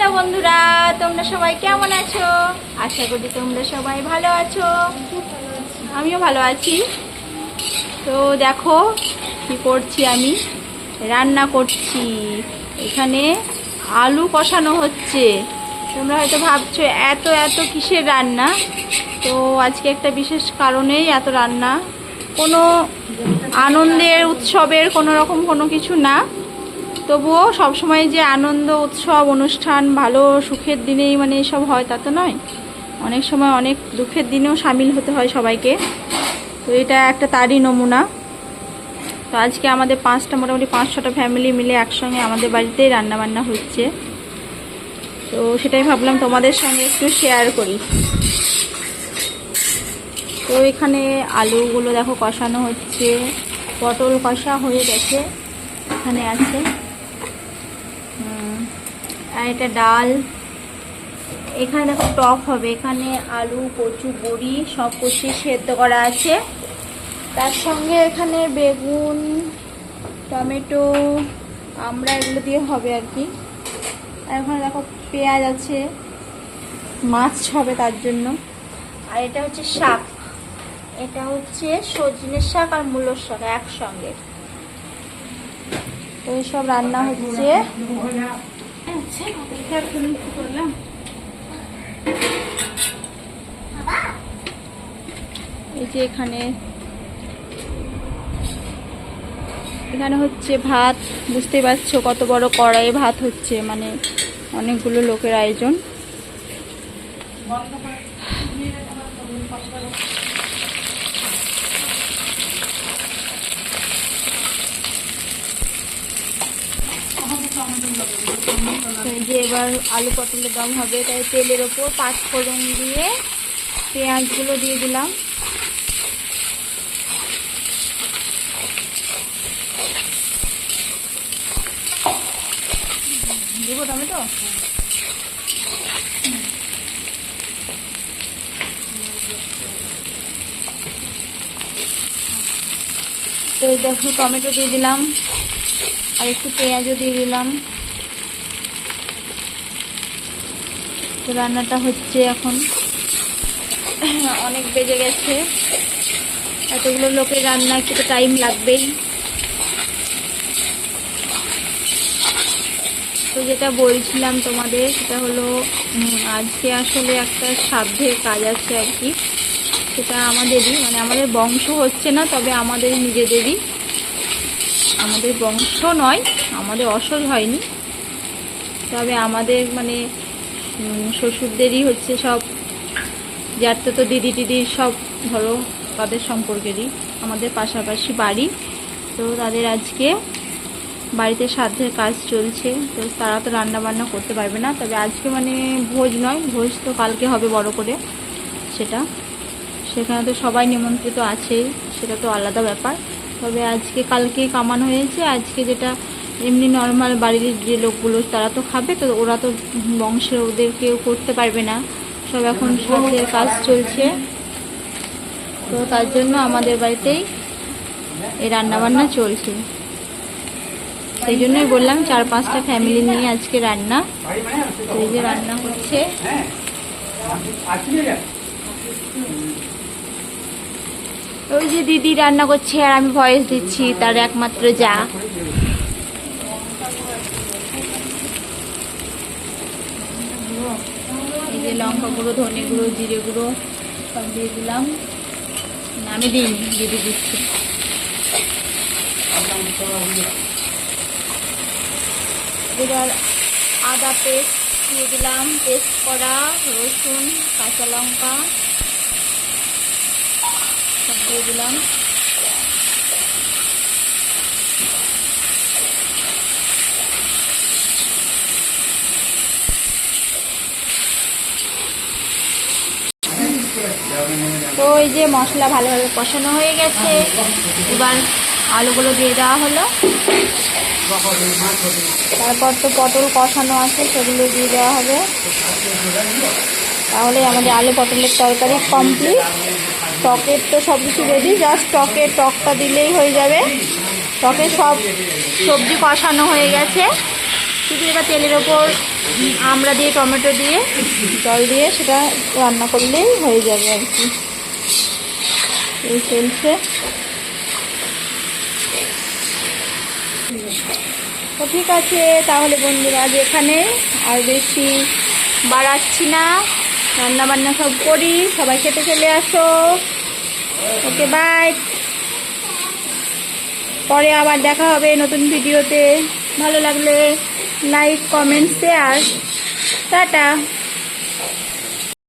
Hello বন্ধুরা, তোমরা সবাই কেমন আছো? আশা করি তোমরা সবাই ভালো আছো। আমিও ভালো আছি। তো দেখো কি করছি, আমি রান্না করছি। এখানে আলু কষানো হচ্ছে। তোমরা হয়তো ভাবছো এত এত কিসের রান্না। তো আজকে একটা বিশেষ কারণেই এত রান্না। কোনো আনন্দের উৎসবের কোনো কিছু না, তবুও সবসময় যে আনন্দ উৎসব অনুষ্ঠান ভালো সুখের দিনেই মানে এসব হয় তা তো নয়। অনেক সময় অনেক দুঃখের দিনেও সামিল হতে হয় সবাইকে। তো এটা একটা তারই নমুনা। তো আজকে আমাদের মোটামুটি 5-6টা ফ্যামিলি মিলে একসঙ্গে আমাদের বাড়িতেই রান্নাবান্না হচ্ছে। তো সেটাই ভাবলাম তোমাদের সঙ্গে একটু শেয়ার করি। তো এখানে আলুগুলো দেখো কষানো হচ্ছে, পটল কষা হয়ে গেছে, এখানে আছে। আর এটা ডাল। এখানে দেখো টক হবে। এখানে আলু, কচু, বড়ি সব কষিয়ে সেদ্ধ করা আছে। তার সঙ্গে এখানে বেগুন, টমেটো, আমরা এগুলো দিয়ে হবে আর কি। আর এখানে দেখো পেঁয়াজ আছে, মাছ হবে তার জন্য। আর এটা হচ্ছে শাক, এটা হচ্ছে সজনের শাক আর মূলোর শাক একসঙ্গে। তো এইসব রান্না হচ্ছে। এই যে এখানে হচ্ছে ভাত। বুঝতে পারছো কত বড় কড়াইয়ে ভাত হচ্ছে, মানে অনেকগুলো লোকের আয়োজন। এই যে এবার আলু পটলের দম হবে, তাই তেলের ওপর 5 ফোড়ন দিয়ে পেঁয়াজগুলো দিয়ে দিলাম। দেবো টমেটো। তো এই দেখো টমেটো দিয়ে দিলাম, আর একটু পেঁয়াজও দিয়ে দিলাম। তো রান্নাটা হচ্ছে এখন। অনেক বেজে গেছে, এতগুলো লোকের রান্না একটু তো টাইম লাগবেই। তো যেটা বলছিলাম তোমাদের, সেটা হলো আজকে আসলে একটা শ্রাদ্ধের কাজ আছে আর কি। সেটা আমাদেরই, মানে আমাদের বংশ হচ্ছে না, তবে আমাদের নিজেদেরই। আমাদের বংশ নয়, আমাদের অসল হয়নি, তবে আমাদের মানে শ্বশুরদেরই হচ্ছে সব। যার তো দিদি টিদি সব ধরো তাদের সম্পর্কেরই, আমাদের পাশাপাশি বাড়ি। তো তাদের আজকে বাড়িতে শ্রাদ্ধের কাজ চলছে। তো তারা তো রান্না বান্না করতে পারবে না, তবে আজকে মানে ভোজ নয়, ভোজ তো কালকে হবে বড় করে সেটা। সেখানে তো সবাই নিমন্ত্রিত আছেই, সেটা তো আলাদা ব্যাপার। তবে আজকে কালকে কামানো হয়েছে। আজকে যেটা এমনি নর্মাল বাড়ির যে লোকগুলো তারা তো খাবে, তো ওরা তো বংশের ওদের কেউ করতে পারবে না, সব এখন শ্রাদ্ধের কাজ চলছে। তো তার জন্য আমাদের বাড়িতেই এই রান্নাবান্না চলছে। সেই জন্যই বললাম 4-5টা ফ্যামিলি নিয়ে আজকে রান্না। তো এই যে রান্না হচ্ছে। ওই যে দিদি রান্না করছে আর আমি ভয়েস দিচ্ছি, তার একমাত্র যা। এই যে লঙ্কা গুঁড়ো, ধনে গুঁড়ো, জিরে গুঁড়ো সব দিয়ে দিলাম। আমি দিইনি, দিদি দিচ্ছি। এবার আদা পেস্ট দিয়ে দিলাম, পেস্ট করা রসুন, কাঁচা লঙ্কা সব দিয়ে দিলাম। তো এই যে মশলা ভালোভাবে কষানো হয়ে গেছে, এবার আলুগুলো দিয়ে দেওয়া হলো। তারপর তো পটল কষানো আছে, সেগুলো দিয়ে দেওয়া হবে। তাহলে আমাদের আলু পটলের তরকারি কমপ্লিট। টকের তো সব কিছু রেডি, জাস্ট টকটা দিলেই হয়ে যাবে। টকে সব সবজি কষানো হয়ে গেছে। শুধু এবার তেলের ওপর আমড়া দিয়ে টমেটো দিয়ে জল দিয়ে সেটা রান্না করলেই হয়ে যাবে আর কি। এই চলছে। তো ঠিক আছে তাহলে বন্ধুরা, আজ এখানে আর বেশি বাড়াচ্ছি না, রান্না বান্না সব করি, সবাই খেতে চলে আসো। ওকে বাই, পরে আবার দেখা হবে নতুন ভিডিওতে। ভালো লাগলে লাইক কমেন্ট শেয়ার, টাটা।